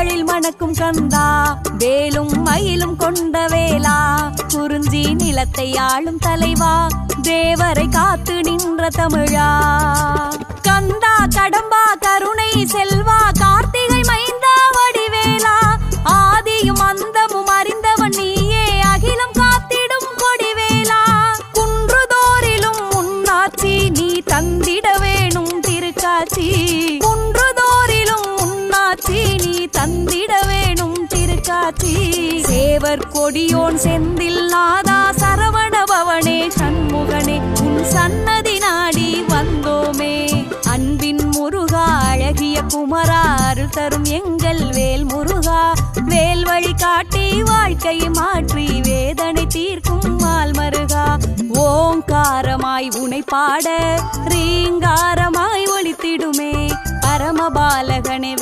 கோவில்களில் மணக்கும் கந்தா, வேலும் மயிலும் கொண்ட வேலா, குறிஞ்சி நிலத்தை ஆளும் தலைவா, தேவரை காத்து நின்ற தமிழா. கந்தா கடம்பா கருணை செல்வா, கார்த்திகை மைந்தா வடிவேலா, ஆதியும் அந்தமும் அறிந்தவன் நீயே, அகிலம் காத்திடும் கொடிவேலா. குன்றுதோறிலும் முன்னாட்சி நீ தந்திட வேணும் திருக்காட்சி, குன்றுதோறிலும் முன்னாட்சி நீ தந்திட வேணும் திருக்காட்சி. சேவர் கொடியோன் செந்தில் நாதா, சரவண பவனே சண்முகனே, உன் சன்னதி நாடி வந்தோமே. அன்பின் முருகா அழகிய குமரா, அருள் தரும் எங்கள் வேல் முருகா, வேல் வழி காட்டி வாழ்க்கை மாற்றி வேதனை தீர்க்கும் மால் மருகா. ஓங்காரமாய் உனை பாட ரீங்காரமாய் ஒலித்திடுமே, பரமபாலகனே